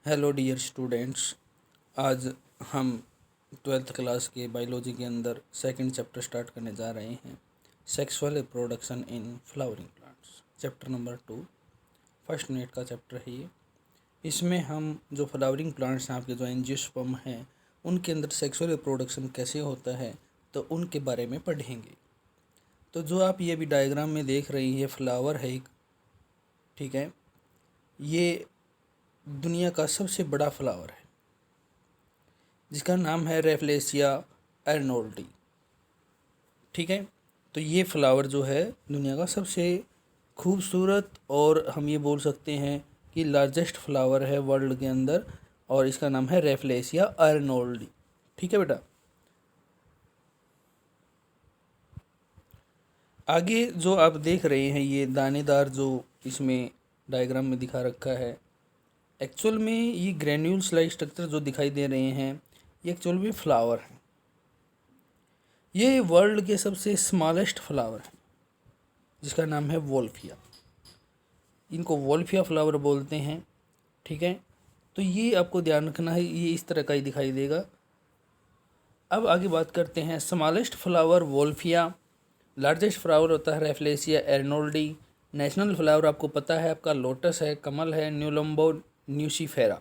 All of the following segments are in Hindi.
Hello dear students. आज हम ट्वेल्थ क्लास के बायोलॉजी के अंदर सेकंड चैप्टर स्टार्ट करने जा रहे हैं। Sexual reproduction in flowering plants, chapter number 2, first unit का चैप्टर है ये। इसमें हम जो फ्लावरिंग प्लांट्स हैं, आपके जो एंजियोस्पर्म हैं, उनके अंदर सेक्सुअल रिप्रोडक्शन कैसे होता है तो उनके बारे में पढ़ेंगे। तो जो आप ये भी डायग्राम में देख रही है, फ्लावर है एक, ठीक है। ये दुनिया का सबसे बड़ा फ्लावर है जिसका नाम है रेफलेसिया एर्नोल्डी, ठीक है। तो ये फ्लावर जो है दुनिया का सबसे खूबसूरत और हम ये बोल सकते हैं कि लार्जेस्ट फ्लावर है वर्ल्ड के अंदर, और इसका नाम है रेफलेसिया एर्नोल्डी, ठीक है बेटा। आगे जो आप देख रहे हैं ये दानेदार जो इसमें डायग्राम में दिखा रखा है, एक्चुअल में ये ग्रेन्यूल्स लाइक स्ट्रक्चर जो दिखाई दे रहे हैं ये एक्चुअल में फ्लावर है। ये वर्ल्ड के सबसे स्मॉलेस्ट फ्लावर है जिसका नाम है वोल्फिया। इनको वोल्फिया फ्लावर बोलते हैं, ठीक है। तो ये आपको ध्यान रखना है, ये इस तरह का ही दिखाई देगा। अब आगे बात करते हैं। Smallest flower Wolffia, largest flower होता है रेफलेसिया एर्नोल्डी। नेशनल फ्लावर आपको पता है आपका लोटस है, कमल है, न्यूलम्बो न्यूसीफेरा।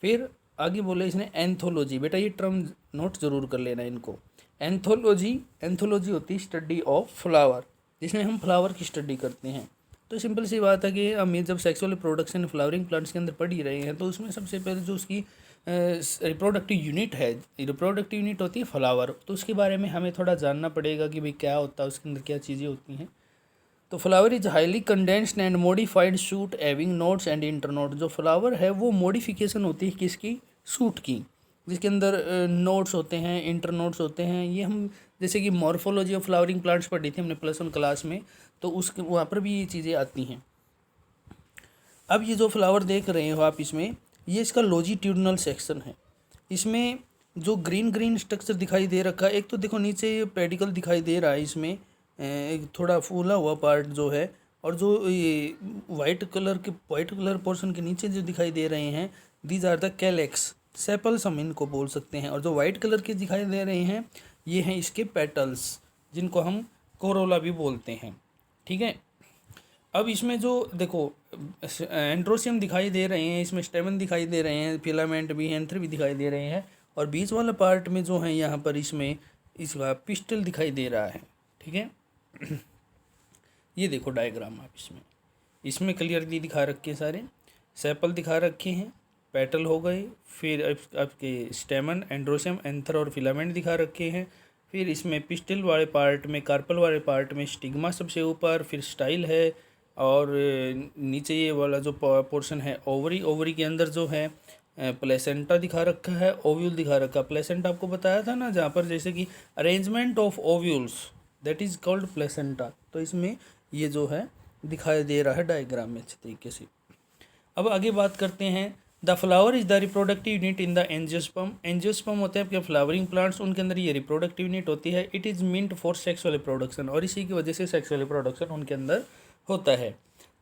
फिर आगे बोले इसने एंथोलॉजी, बेटा ये टर्म नोट जरूर कर लेना इनको। एंथोलॉजी होती है स्टडी ऑफ फ्लावर, जिसमें हम फ्लावर की स्टडी करते हैं। तो सिंपल सी बात है कि हम ये जब सेक्सुअल रिप्रोडक्शन फ्लावरिंग प्लांट्स के अंदर पढ़ ही रहे हैं तो उसमें सबसे पहले जो उसकी रिप्रोडक्टिव यूनिट है, रिप्रोडक्टिव यूनिट होती है फ्लावर, तो उसके बारे में हमें थोड़ा जानना पड़ेगा कि भाई क्या होता है, उसके अंदर क्या चीज़ें होती हैं। तो flower is highly condensed and modified shoot having nodes and internode. जो फ्लावर है वो मॉडिफिकेशन होती है किसकी, शूट की, जिसके अंदर नोड्स होते हैं, इंटरनोड्स होते हैं। ये हम जैसे कि मॉर्फोलॉजी ऑफ फ्लावरिंग प्लांट्स पढ़ी थी हमने +1 क्लास में, तो उसके वहाँ पर भी ये चीज़ें आती हैं। अब ये जो फ्लावर देख रहे हो आप, इसमें ये इसका लॉन्जिट्यूडिनल सेक्शन है। इसमें जो ग्रीन ग्रीन स्ट्रक्चर दिखाई दे रखा है, एक तो देखो नीचे ये पेडिकल दिखाई दे रहा है, इसमें एक थोड़ा फूला हुआ पार्ट जो है, और जो ये वाइट कलर पोर्शन के नीचे जो दिखाई दे रहे हैं, these are the calyx, sepals हम इनको बोल सकते हैं। और जो वाइट कलर के दिखाई दे रहे हैं ये हैं इसके पेटल्स, जिनको हम कोरोला भी बोलते हैं, ठीक है। अब इसमें जो देखो एंड्रोसियम दिखाई दे रहे हैं, इसमें स्टेमन दिखाई दे रहे हैं, फिलामेंट भी, एंथर भी दिखाई दे रहे हैं, और बीच वाला पार्ट में जो है यहाँ पर इसमें इसका पिस्टल दिखाई दे रहा है, ठीक है। ये देखो डायग्राम आप, इसमें इसमें क्लियरली दिखा रखे हैं, सारे सेपल दिखा रखे हैं, पेटल हो गए, फिर आपके स्टेमन, एंड्रोसियम, एंथर और फिलामेंट दिखा रखे हैं। फिर इसमें पिस्टल वाले पार्ट में, कार्पल वाले पार्ट में स्टिग्मा सबसे ऊपर, फिर स्टाइल है, और नीचे ये वाला जो पोर्शन है ओवरी के अंदर जो है प्लेसेंटा दिखा रखा है, ओव्यूल दिखा रखा है। प्लेसेंटा आपको बताया था ना, जहाँ पर जैसे कि arrangement of ovules that is called placenta. तो इसमें ये जो है दिखाई दे रहा है डायग्राम में अच्छे तरीके से। अब आगे बात करते हैं। The flower is the reproductive unit in the angiosperm. Angiosperm होते हैं आपके फ्लावरिंग प्लांट्स, उनके अंदर ये रिप्रोडक्टिव यूनिट होती है। It is meant for sexual reproduction, और इसी की वजह से सेक्सुअल रिप्रोडक्शन उनके अंदर होता है।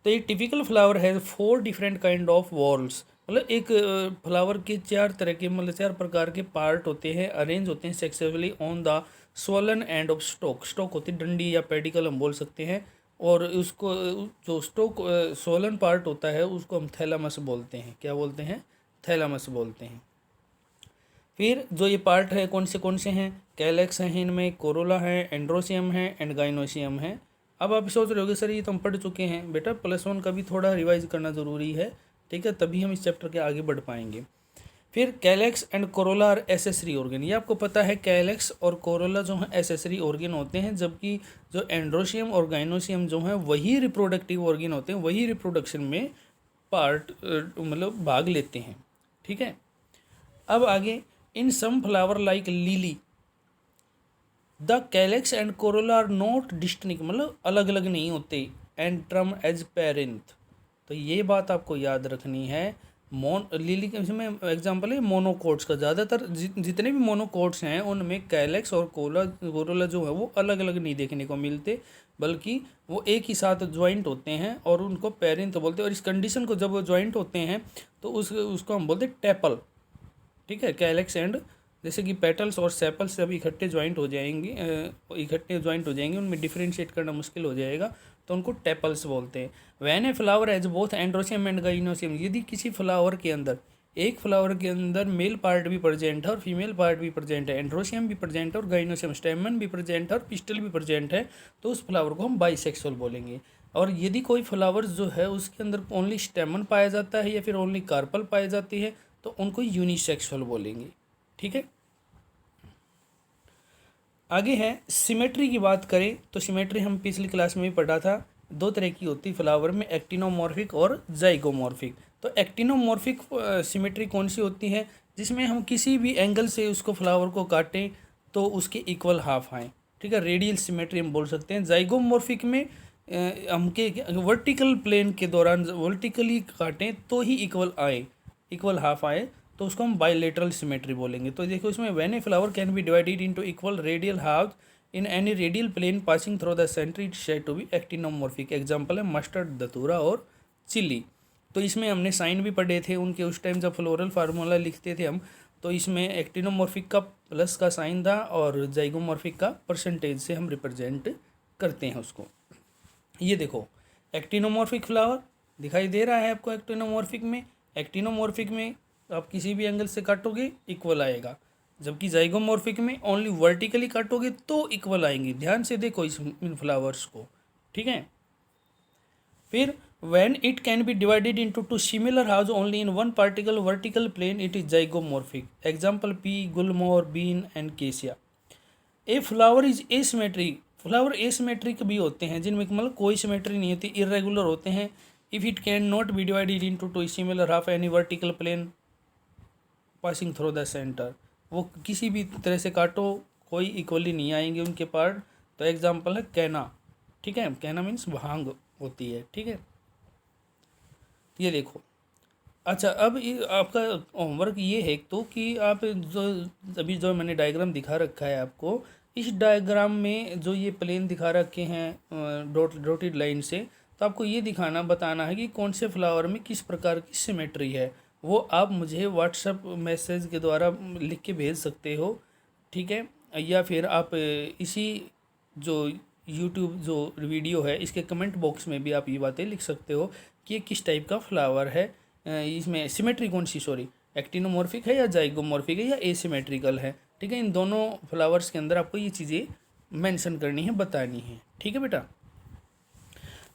तो ये टिपिकल फ्लावर है 4 डिफरेंट काइंड ऑफ वॉल्स, मतलब एक फ्लावर के 4 तरह के, मतलब 4 प्रकार के पार्ट होते हैं, अरेंज होते हैं sexually on the swollen end of stalk. Stalk होती है डंडी या पेडिकल हम बोल सकते हैं, और उसको जो स्टोक सोलन पार्ट होता है उसको हम थैलामस बोलते हैं। क्या बोलते हैं? थैलामस बोलते हैं। फिर जो ये पार्ट है कौन से हैं? कैलेक्स हैं, इनमें कोरोला है, एंड्रोसियम है एंड गाइनोसियम है। अब आप सोच रहे होगे सर ये तो हम पढ़ चुके हैं। बेटा +1 का भी थोड़ा रिवाइज करना ज़रूरी है, ठीक है, तभी हम इस चैप्टर के आगे बढ़ पाएंगे। फिर कैलेक्स एंड कोरोला और एसेसरी ऑर्गन, ये आपको पता है कैलेक्स और कोरोला जो है एसेसरी ऑर्गन होते हैं, जबकि जो एंड्रोसियम और गाइनोसियम जो हैं वही रिप्रोडक्टिव ऑर्गन होते हैं, वही रिप्रोडक्शन में पार्ट मतलब भाग लेते हैं, ठीक है। अब आगे, in some flower like lily the calyx and corolla are not distinct, मतलब अलग अलग नहीं होते, एंड टर्म एज पेरेंथ। तो ये बात आपको याद रखनी है। लिली के इसमें एग्जाम्पल है मोनोकोट्स का। ज़्यादातर जितने भी मोनोकोट्स हैं उनमें कैलेक्स और कोरोला जो है वो अलग अलग नहीं देखने को मिलते, बल्कि वो एक ही साथ ज्वाइंट होते हैं और उनको पेरेंट बोलते हैं। और इस कंडीशन को जब वो ज्वाइंट होते हैं तो उसको हम बोलते हैं टेपल, ठीक है। कैलेक्स एंड जैसे कि पेटल्स और सेपल्स जब इकट्ठे ज्वाइंट हो जाएंगे उनमें डिफरेंशिएट करना मुश्किल हो जाएगा, तो उनको टेपल्स बोलते हैं। When a flower has both androecium and gynoecium, यदि किसी फ्लावर के अंदर एक फ्लावर के अंदर मेल पार्ट भी प्रेजेंट है और फीमेल पार्ट भी प्रेजेंट है, एंड्रोसियम भी प्रेजेंट है और गाइनोसियम स्टेमन भी प्रेजेंट है और पिस्टल भी प्रेजेंट है, तो उस फ्लावर को हम बाइसेक्सुअल बोलेंगे। और यदि कोई फ्लावर जो है उसके अंदर ओनली स्टेमन पाया जाता है या फिर ओनली कार्पल पाई जाती है, तो उनको यूनिसेक्सुअल बोलेंगे, ठीक है। आगे है सिमेट्री की बात करें तो सिमेट्री हम पिछली क्लास में भी पढ़ा था, दो तरह की होती है फ्लावर में, एक्टिनोमॉर्फिक और जाइगोमॉर्फिक। तो एक्टिनोमॉर्फिक सिमेट्री कौन सी होती है, जिसमें हम किसी भी एंगल से उसको फ्लावर को काटें तो उसके इक्वल हाफ आए, ठीक है, रेडियल सिमेट्री हम बोल सकते हैं। जाइगोमॉर्फिक में हम के वर्टिकल प्लेन के दौरान वर्टिकली काटें तो ही इक्वल हाफ आए, तो उसको हम बाइलेटरल सिमेट्री बोलेंगे। तो देखो इसमें when a flower can be divided into equal radial half in any radial plane passing through the centre it said to be actinomorphic. Example है मस्टर्ड, दतूरा और चिली। तो इसमें हमने साइन भी पढ़े थे उनके, उस टाइम जब फ्लोरल फार्मूला लिखते थे हम, तो इसमें एक्टिनोमॉर्फिक का प्लस का साइन था और जाइगोमॉर्फिक का परसेंटेज से हम रिप्रेजेंट करते हैं उसको। ये देखो एक्टिनोमॉर्फिक फ्लावर दिखाई दे रहा है आपको। एक्टिनोमॉर्फिक में आप किसी भी एंगल से काटोगे इक्वल आएगा, जबकि जाइगोमॉर्फिक में ओनली वर्टिकली काटोगे तो इक्वल आएंगे। ध्यान से देखो इन फ्लावर्स को, ठीक है। फिर when it can be divided into two similar halves only in one particular vertical plane, it is zygomorphic. Example pea, gulmohar, bean and cassia. A flower is asymmetric. Flower asymmetric भी होते हैं जिनमें मतलब कोई सिमेट्री नहीं होती, इरेगुलर होते हैं। If it can not be divided into two similar half any vertical plane passing through the centre, वो किसी भी तरह से काटो कोई इक्वली नहीं आएंगे उनके पार्ट। तो एग्जांपल है कैना, ठीक है, कैना मीन्स भांग होती है, ठीक है। ये देखो, अच्छा अब आपका होमवर्क ये है तो कि आप अभी जो मैंने डायग्राम दिखा रखा है आपको, इस डायग्राम में जो ये प्लेन दिखा रखे हैं डॉटेड लाइन से, तो आपको ये बताना है कि कौन से फ्लावर में किस प्रकार की सिमेट्री है। वो आप मुझे व्हाट्सएप मैसेज के द्वारा लिख के भेज सकते हो, ठीक है, या फिर आप इसी जो यूट्यूब जो वीडियो है इसके कमेंट बॉक्स में भी आप ये बातें लिख सकते हो कि ये किस टाइप का फ्लावर है, इसमें सिमेट्री कौन सी, सॉरी एक्टिनोमॉर्फिक है या जाइगोमॉर्फिक है या एसिमेट्रिकल है, ठीक है। इन दोनों फ्लावर्स के अंदर आपको ये चीज़ें मेंशन करनी है, बतानी है, ठीक है बेटा।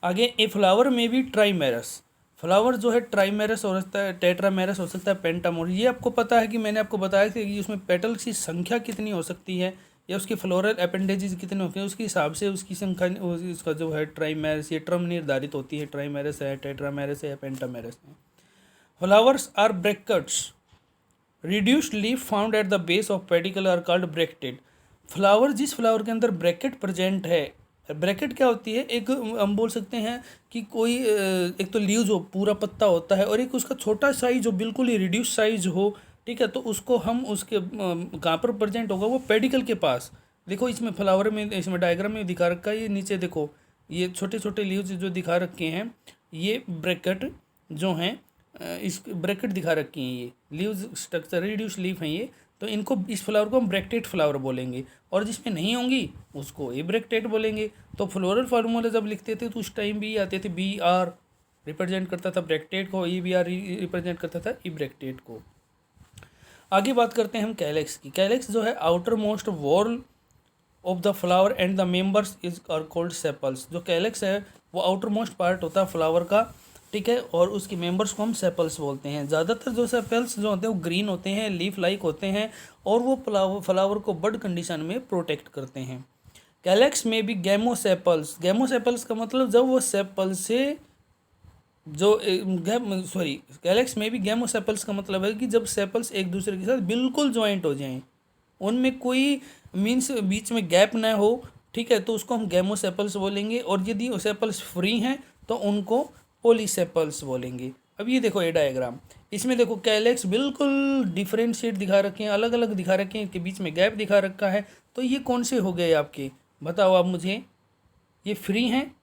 आगे ए फ्लावर में भी ट्राइमेरस, फ्लावर जो है ट्राइमेरस हो सकता है, टेट्रामेरस हो सकता है, पेंटामोर। ये आपको पता है कि मैंने आपको बताया था कि उसमें पेटल्स की संख्या कितनी हो सकती है या उसके फ्लोरल अपेंडेजेस कितने होते हैं, उसके हिसाब से उसकी संख्या उसका जो है ट्राइमेरस ये टर्म निर्धारित होती है, ट्राइमेरस है, टेट्रामेरस है, पेंटामेरस है। Flowers are bracts, reduced leaf found at the base of pedicel are called bracteate. Flower जिस फ्लावर के अंदर ब्रैकेट प्रेजेंट है, ब्रैकेट क्या होती है, एक हम बोल सकते हैं कि कोई एक तो लीव जो पूरा पत्ता होता है और एक उसका छोटा साइज जो बिल्कुल ही रिड्यूस साइज हो, ठीक है, तो उसको हम उसके कहाँ पर प्रेजेंट होगा, वो पेडिकल के पास। देखो इसमें फ्लावर में, इसमें डायग्राम में दिखा रखा है, ये नीचे देखो ये छोटे छोटे लीव्स जो दिखा रखे हैं, ये ब्रैकेट जो हैं, इस ब्रैकेट दिखा रखी हैं, ये लीव्स स्ट्रक्चर रिड्यूस लीफ हैं ये, तो इनको इस फ्लावर को हम ब्रैकेटेड फ्लावर बोलेंगे, और जिसमें नहीं होंगी उसको ए ब्रैकेटेड बोलेंगे। तो फ्लोरल फार्मूला जब लिखते थे तो उस टाइम भी आते थे, बी आर रिप्रेजेंट करता था ब्रैकेटेड को, ई बी आर रिप्रेजेंट करता था ई ब्रैकेटेड को। आगे बात करते हैं हम कैलेक्स की। कैलेक्स जो है outermost wall of the flower and the members is are called sepals. जो कैलेक्स है वो आउटर मोस्ट पार्ट होता है फ्लावर का, ठीक है, और उसके मेंबर्स को हम सेपल्स बोलते हैं। ज़्यादातर जो सेपल्स जो होते हैं वो ग्रीन होते हैं, लीफ लाइक होते हैं, और वो फ्लावर को बड कंडीशन में प्रोटेक्ट करते हैं। कैलेक्स में भी गैमोसेपल्स, गैमोसेपल्स का मतलब जब वो सेपल से जो कैलेक्स में भी गैमोसेपल्स का मतलब है कि जब सेपल्स एक दूसरे के साथ बिल्कुल ज्वाइंट हो जाएं, उनमें कोई मीन्स बीच में गैप ना हो, ठीक है, तो उसको हम गैमोसेपल्स बोलेंगे। और यदि सेपल्स फ्री हैं तो उनको पॉलीसेपल्स बोलेंगे। अब ये देखो ये डायग्राम, इसमें देखो कैलेक्स बिल्कुल डिफरेंशिएट दिखा रखे हैं, अलग अलग दिखा रखे हैं, इनके बीच में गैप दिखा रखा है। तो ये कौन से हो गए आपके, बताओ आप मुझे। ये फ्री हैं,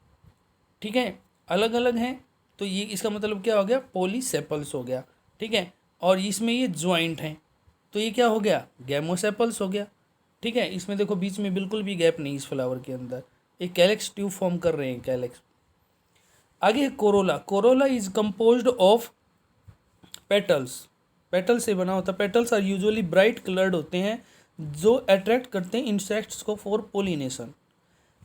ठीक है, अलग अलग हैं, तो ये इसका मतलब क्या हो गया, पॉलीसेपल्स हो गया। ठीक है, और इसमें ये ज्वाइंट हैं, तो ये क्या हो गया, गैमोसेपल्स हो गया। ठीक है, इसमें देखो बीच में बिल्कुल भी गैप नहीं इस फ्लावर के अंदर, एक कैलेक्स ट्यूब फॉर्म कर रहे हैं, कैलेक्स। आगे corolla, corolla is composed of petals, petal से बना होता है। Petals are usually bright coloured होते हैं जो अट्रैक्ट करते हैं इंसेक्ट्स को for pollination.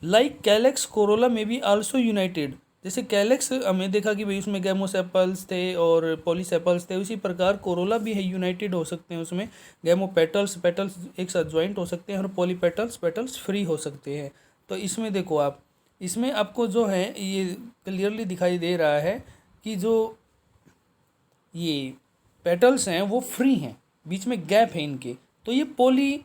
Like calyx corolla में बी आल्सो यूनाइटेड, जैसे कैलेक्स हमें देखा कि भाई उसमें गैमोसेपल्स थे और पॉलीसेपल्स थे, उसी प्रकार कोरोला भी है, यूनाइटेड हो सकते हैं उसमें। गैमो पेटल्स, पेटल्स एक साथ ज्वाइंट हो सकते हैं और पॉलीपेटल्स, पेटल्स फ्री हो सकते हैं। तो इसमें देखो आप, इसमें आपको जो है ये क्लियरली दिखाई दे रहा है कि जो ये पेटल्स हैं वो फ्री हैं, बीच में गैप है इनके, तो ये पॉली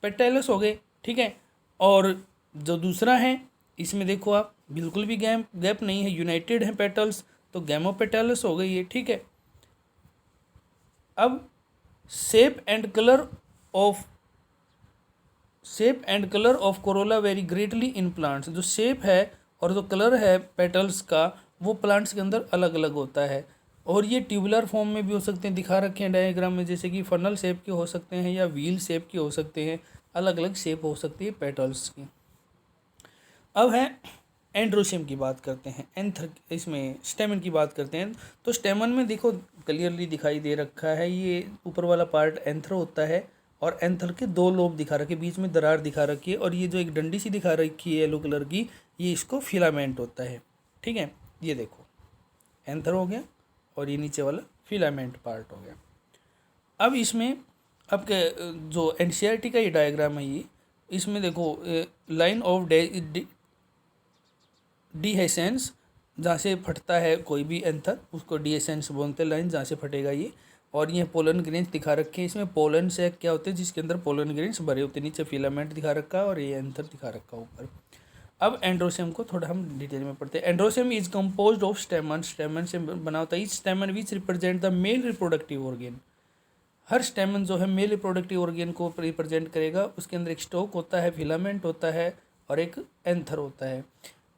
पेटल्स हो गए। ठीक है, और जो दूसरा है इसमें देखो आप बिल्कुल भी गैप नहीं है, यूनाइटेड है पेटल्स, तो गैमोपेटल्स हो गई है। ठीक है, अब shape and colour of Corolla very greatly in plants, जो शेप है और जो कलर है पेटल्स का वो प्लांट्स के अंदर अलग अलग होता है, और ये ट्यूबुलर फॉर्म में भी हो सकते हैं, दिखा रखे हैं डायग्राम में, जैसे कि फनल शेप के हो सकते हैं या व्हील शेप के हो सकते हैं, अलग अलग शेप हो सकती है पेटल्स की। अब है एंड्रोशियम की बात करते हैं, एंथर इसमें स्टेमन की बात करते हैं। तो स्टेमन में देखो क्लियरली दिखाई दे रखा है, ये ऊपर वाला पार्ट एंथर होता है और एंथर के दो लोब दिखा रखे, बीच में दरार दिखा रखी है, और ये जो एक डंडी सी दिखा रखी है येलो कलर की, ये इसको फिलामेंट होता है। ठीक है, ये देखो एंथर हो गया और ये नीचे वाला फिलामेंट पार्ट हो गया। अब इसमें आपके जो एनसीईआरटी का ये डायग्राम है, ये इसमें देखो लाइन ऑफ डीहेसेंस, जहाँ से फटता है कोई भी एंथर उसको डीहेसेंस बोलते हैं, लाइन जहाँ से फटेगा ये। और ये पोलन ग्रेन्स दिखा रखे हैं, इसमें पोलन सैक क्या होते हैं जिसके अंदर पोलन ग्रेन्स भरे होते हैं, नीचे फिलामेंट दिखा रखा है और ये एंथर दिखा रखा है ऊपर। अब एंड्रोसियम को थोड़ा हम डिटेल में पढ़ते हैं। एंड्रोसियम इज कंपोज्ड ऑफ स्टेमन, स्टेमन से बना होता है। इस स्टेमन which represent the male reproductive organ, हर स्टेमन जो है मेल रिप्रोडक्टिव ऑर्गेन को रिप्रेजेंट करेगा। उसके अंदर एक स्टोक होता है, फिलामेंट होता है और एक एंथर होता है।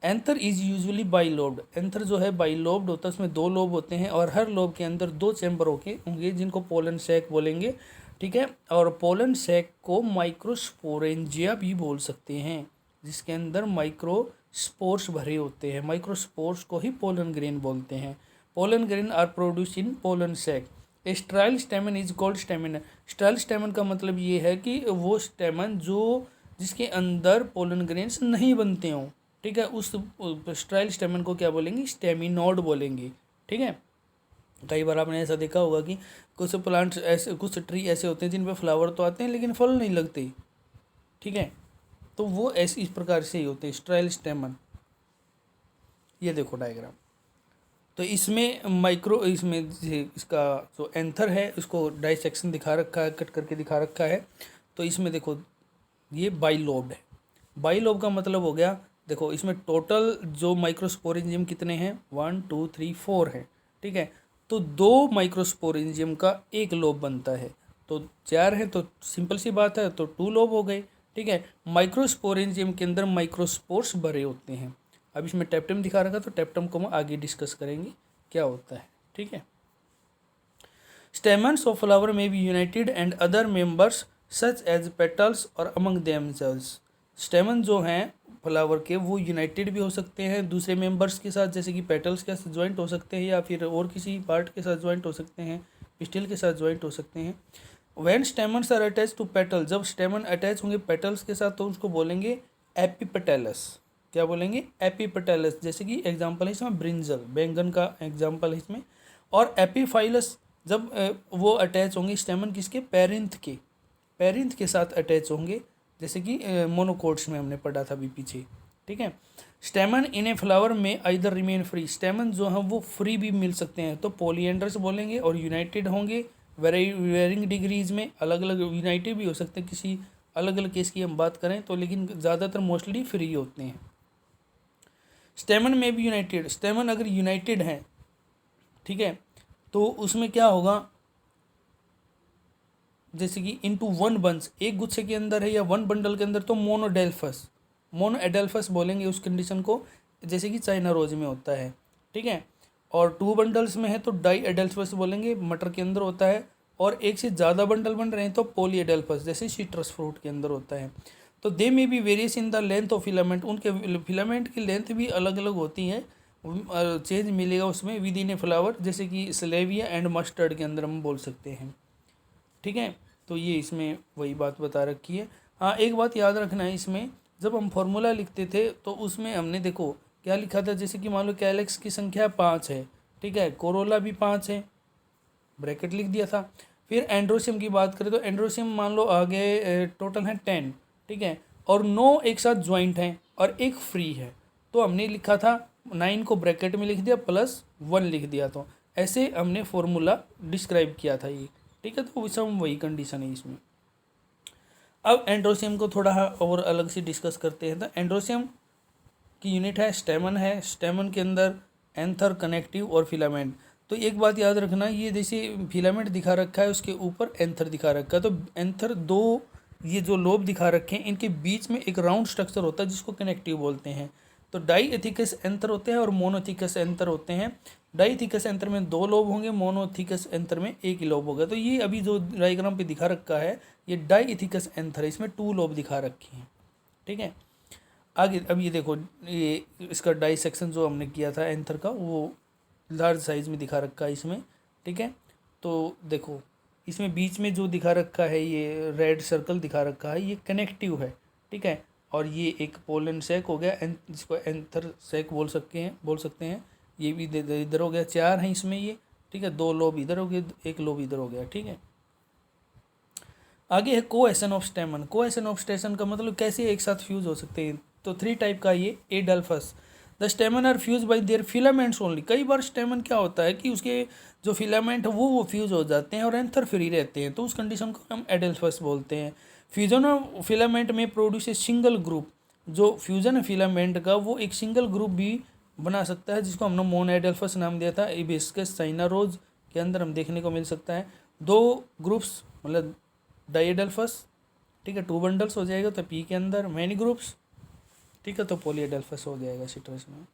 Anther is usually bilobed, anther जो है बाइलोब्ड होता है, उसमें दो लोब होते हैं और हर लोब के अंदर दो चैम्बर होंगे जिनको पोलन सैक बोलेंगे। ठीक है, और पोलन सैक को माइक्रोस्पोरेंजिया भी बोल सकते हैं, जिसके अंदर माइक्रोस्पोर्स भरे होते हैं। माइक्रोस्पोर्स को ही पोलन ग्रेन बोलते हैं। Pollen grain are produce in pollen sac. Sterile stamen is called stamina. Sterile stamen का मतलब ये है कि वो स्टेमन जो जिसके अंदर पोलन ग्रेन्स नहीं बनते हों। ठीक है, उस स्ट्राइल स्टेमन को क्या बोलेंगे, स्टेमिनोड बोलेंगे। ठीक है, कई बार आपने ऐसा देखा होगा कि कुछ प्लांट्स ऐसे, कुछ ट्री ऐसे होते हैं जिन पे फ्लावर तो आते हैं लेकिन फल नहीं लगते। ठीक है, तो वो ऐसे इस प्रकार से ही होते हैं स्ट्राइल स्टेमन। ये देखो डायग्राम, तो इसमें इसमें इसका जो एंथर है उसको डाइसेक्शन दिखा रखा है, कट करके दिखा रखा है। तो इसमें देखो ये बाइलोब्ड है। बाइलोब का मतलब हो गया, देखो इसमें टोटल जो माइक्रोस्पोरेंजियम कितने हैं, 1 2 3 4 हैं। ठीक है, तो 2 माइक्रोस्पोरेंजियम का एक लोब बनता है, तो 4 है तो सिंपल सी बात है, तो 2 लोब हो गए। ठीक है, माइक्रोस्पोरेंजियम के अंदर माइक्रोस्पोर्स भरे होते हैं। अब इसमें टेप्टम दिखा रखा, तो टेप्टम को हम आगे डिस्कस करेंगे क्या होता है। ठीक है, स्टेमन्स ऑफ फ्लावर में be united and other members such as petals और अमंग देमसेल्व्स। स्टेमन जो हैं फ्लावर के वो यूनाइटेड भी हो सकते हैं दूसरे मेंबर्स के साथ, जैसे कि पेटल्स के साथ ज्वाइंट हो सकते हैं या फिर और किसी पार्ट के साथ ज्वाइंट हो सकते हैं, पिस्टिल के साथ ज्वाइंट हो सकते हैं। When stamens are attach to petal, जब स्टेमन अटैच होंगे पेटल्स के साथ तो उसको बोलेंगे एपिपेटलस। क्या बोलेंगे, एपिपेटलस। जैसे कि एग्जांपल है इसमें ब्रिंजल, बैंगन का एग्जांपल है इसमें। और एपीफाइलस जब वो अटैच होंगे स्टेमन किसके, पेरिंथ के साथ अटैच होंगे, जैसे कि मोनोकोट्स में हमने पढ़ा था अभी पीछे। ठीक है, स्टेमन इन ए फ्लावर में आइदर रिमेन फ्री, स्टेमन जो हैं वो फ्री भी मिल सकते हैं तो पोलिएंडर्स बोलेंगे, और यूनाइटेड होंगे वेरिंग डिग्रीज में, अलग अलग यूनाइटेड भी हो सकते हैं, किसी अलग अलग केस की हम बात करें तो, लेकिन ज़्यादातर मोस्टली फ्री होते हैं। स्टेमन में भी यूनाइटेड, स्टेमन अगर यूनाइटेड हैं, ठीक है, तो उसमें क्या होगा, जैसे कि इनटू वन बंच, एक गुच्छे के अंदर है या वन बंडल के अंदर, तो मोनो एडेल्फस बोलेंगे उस कंडीशन को, जैसे कि चाइना रोज में होता है। ठीक है, और 2 बंडल्स में है तो डाई एडल्फस बोलेंगे, मटर के अंदर होता है। और एक से ज़्यादा बंडल बन रहे हैं तो पॉली एडल्फस, जैसे सिट्रस फ्रूट के अंदर होता है। तो दे में भी various in the length of filament, उनके फिलामेंट की लेंथ भी अलग अलग होती है, चेंज मिलेगा उसमें विद इन ए फ्लावर, जैसे कि स्लेविया एंड मस्टर्ड के अंदर हम बोल सकते हैं। ठीक है, तो ये इसमें वही बात बता रखी है। हाँ, एक बात याद रखना है इसमें, जब हम फॉर्मूला लिखते थे तो उसमें हमने देखो क्या लिखा था, जैसे कि मान लो कैलेक्स की संख्या 5 है, ठीक है, कोरोला भी 5 है, ब्रैकेट लिख दिया था। फिर एंड्रोसियम की बात करें तो एंड्रोसियम मान लो आगे टोटल है 10, ठीक है, और 9 एक साथ ज्वाइंट हैं और एक फ्री है, तो हमने लिखा था 9 को ब्रैकेट में लिख दिया +1 लिख दिया, तो ऐसे हमने फॉर्मूला डिस्क्राइब किया था ये। ठीक है, तो सब वही कंडीशन है इसमें। अब एंड्रोसियम को थोड़ा और अलग से डिस्कस करते हैं। तो एंड्रोसियम की यूनिट है स्टेमन है, स्टेमन के अंदर एंथर, कनेक्टिव और फिलामेंट। तो एक बात याद रखना, ये जैसे फिलामेंट दिखा रखा है उसके ऊपर एंथर दिखा रखा है, तो एंथर दो ये जो लोब दिखा रखे हैं इनके बीच में एक राउंड स्ट्रक्चर होता है जिसको कनेक्टिव बोलते हैं। तो डाईएथिकस एंथर होते हैं और मोनोथिकस एंथर होते हैं। डाईथिकस एंथर में 2 लोब होंगे, मोनोथिकस एंथर में 1 ही लोब होगा। तो ये अभी जो डायग्राम पे दिखा रखा है ये डाईएथिकस एंथर है, इसमें 2 लोब दिखा रखे हैं। ठीक है, आगे अब ये देखो, ये इसका डाइसेक्शन जो हमने किया था एंथर का वो लार्ज साइज में दिखा रखा है इसमें। ठीक है, तो देखो इसमें बीच में जो दिखा रखा है ये रेड सर्कल दिखा रखा है, ये कनेक्टिव है। ठीक है, और ये एक पोलन सेक हो गया, जिसको एंथर सेक बोल सकते हैं। ये भी इधर हो गया, 4 हैं इसमें ये। ठीक है, 2 लोब इधर हो गए, 1 लोब इधर हो गया। ठीक है, आगे है कोएशन ऑफ स्टेमन। कोएशन ऑफ स्टेशन का मतलब कैसे एक साथ फ्यूज हो सकते हैं। तो 3 टाइप का ये adelphous. The stamen are fuse by their filaments only. कई बार स्टेमन क्या होता है कि उसके जो फिलामेंट वो फ्यूज हो जाते हैं और एंथर फ्री रहते हैं, तो उस कंडीशन को हम एडल्फस बोलते हैं। फ्यूजन ऑफ फिलामेंट में प्रोड्यूस ए सिंगल ग्रुप। जो फ्यूजन है फिलामेंट का वो एक सिंगल ग्रुप भी बना सकता है, जिसको हमने मोनो एडल्फस नाम दिया था। हिबिस्कस साइनारोज के अंदर हम देखने को मिल सकता है 2 ग्रुप्स, मतलब डाइएडल्फस। ठीक है, 2 बंडल्स हो जाएगा तो पी के अंदर मैनी ग्रुप्स। ठीक है, तो पॉलीएडल्फस हो जाएगा सिट्रस में।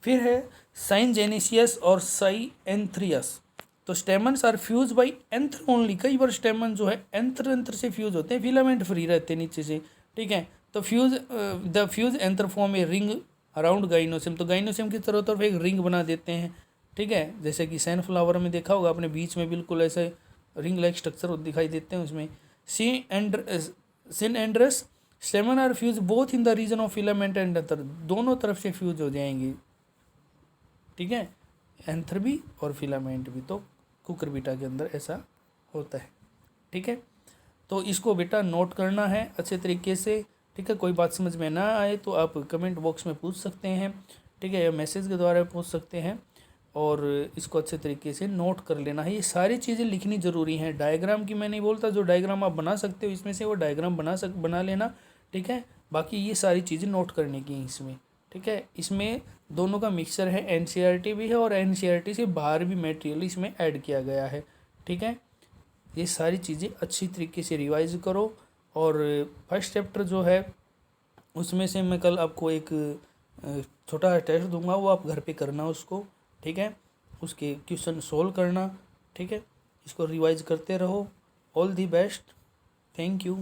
फिर है साइनजेनेसियस और साइएंथ्रियस। तो stamens are fuse by anther only. कई बार स्टेमन जो है एंथर से फ्यूज होते हैं, फिलामेंट फ्री रहते हैं नीचे से। ठीक है, तो the fuse anther form a ring around gynoecium. तो गाइनोसियम की चारों तरफ एक रिंग बना देते हैं। ठीक है, जैसे कि सनफ्लावर में देखा होगा अपने बीच में बिल्कुल ऐसे रिंग लाइक स्ट्रक्चर दिखाई देते हैं उसमें। Synandrous stamen are fuse both in the region of filament and anther. दोनों तरफ से फ्यूज हो जाएंगी। ठीक है, एंथर भी और फिलामेंट भी। तो कुकुरबिटा के अंदर ऐसा होता है। ठीक है, तो इसको बेटा नोट करना है अच्छे तरीके से। ठीक है, कोई बात समझ में ना आए तो आप कमेंट बॉक्स में पूछ सकते हैं। ठीक है, या मैसेज के द्वारा पूछ सकते हैं, और इसको अच्छे तरीके से नोट कर लेना है। ये सारी चीज़ें लिखनी ज़रूरी हैं। डायग्राम की मैं नहीं बोलता, जो डायग्राम आप बना सकते हो इसमें से वो डायग्राम बना लेना। ठीक है, बाकी ये सारी चीज़ें नोट करने की हैं इसमें। ठीक है, इसमें दोनों का मिक्सचर है, एनसीईआरटी भी है और एनसीईआरटी से बाहर भी मटेरियल इसमें ऐड किया गया है। ठीक है, ये सारी चीज़ें अच्छी तरीके से रिवाइज करो। और फर्स्ट चैप्टर जो है उसमें से मैं कल आपको एक छोटा टेस्ट दूंगा, वो आप घर पे करना उसको। ठीक है, उसके क्वेश्चन सोल्व करना। ठीक है, इसको रिवाइज करते रहो। All the best, thank you.